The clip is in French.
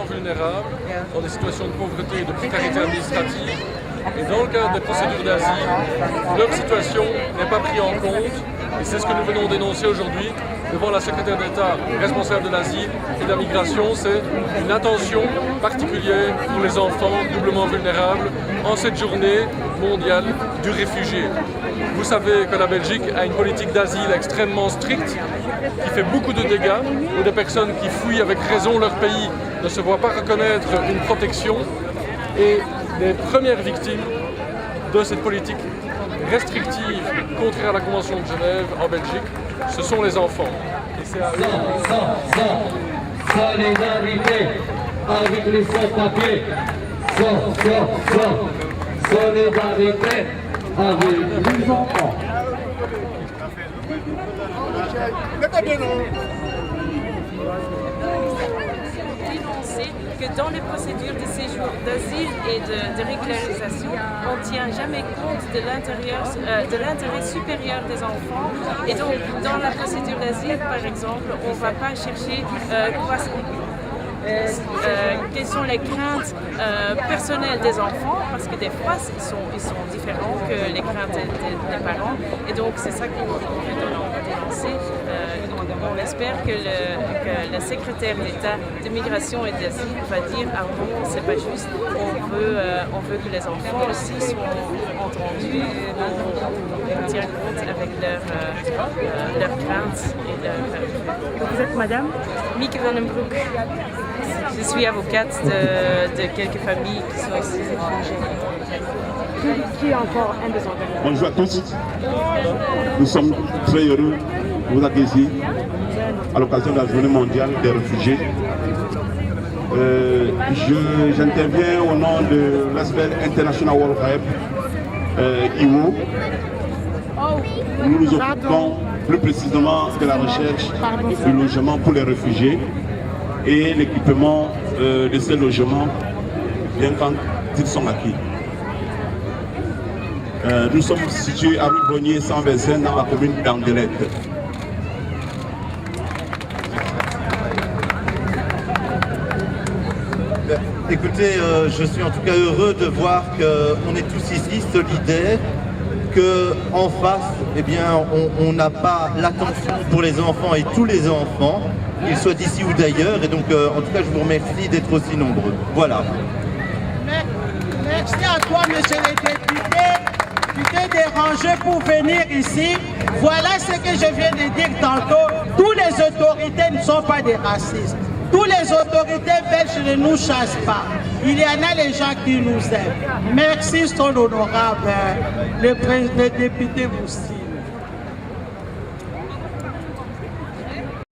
Vulnérables, dans des situations de pauvreté et de précarité administrative. Et dans le cadre des procédures d'asile, leur situation n'est pas prise en compte. Et c'est ce que nous venons dénoncer aujourd'hui devant la secrétaire d'État responsable de l'asile et de la migration. C'est une attention particulière pour les enfants doublement vulnérables en cette journée mondiale du réfugié. Vous savez que la Belgique a une politique d'asile extrêmement stricte qui fait beaucoup de dégâts, où des personnes qui fuient avec raison leur pays ne se voient pas reconnaître une protection. Et les premières victimes de cette politique restrictive contraire à la Convention de Genève en Belgique, ce sont les enfants. Et c'est à solidarité avec les sans-papiers. Solidarité avec les enfants. Dénoncer que dans les procédures de séjour, d'asile et de régularisation, on ne tient jamais compte de l'intérêt supérieur des enfants. Et donc, dans la procédure d'asile, par exemple, on ne va pas chercher quelles sont les craintes personnelles des enfants, parce que des fois, ils sont différents que les craintes des parents. Et donc, c'est ça qu'on veut dénoncer. On espère que le secrétaire d'État de migration et d'asile va dire « Ah non, c'est pas juste, on veut que les enfants aussi soient entendus, on tient compte avec leurs craintes et leurs... » Vous êtes madame? Mieke van den Broek. Je suis avocate de quelques familles qui sont ici. Qui est encore un des organisateurs? Bonjour à tous. Nous sommes très heureux de vous accueillir à l'occasion de la Journée mondiale des réfugiés. J'interviens au nom de l'ASBEL International World Rep, IWO. Nous nous occupons plus précisément de la recherche du logement pour les réfugiés et l'équipement de ces logements, bien quand ils sont acquis. Nous sommes situés à rue Brognier 125 dans la commune d'Andelette. Écoutez, je suis en tout cas heureux de voir qu'on est tous ici solidaires, qu'en face, eh bien, on n'a pas l'attention pour les enfants et tous les enfants, qu'ils soient d'ici ou d'ailleurs. Et donc, en tout cas, je vous remercie d'être aussi nombreux. Voilà. Merci à toi, monsieur le député. Tu t'es dérangé pour venir ici. Voilà ce que je viens de dire tantôt. Tous les autorités ne sont pas des racistes. Tous les autorités belges ne nous chassent pas. Il y en a les gens qui nous aiment. Merci, son honorable, le député Moussi.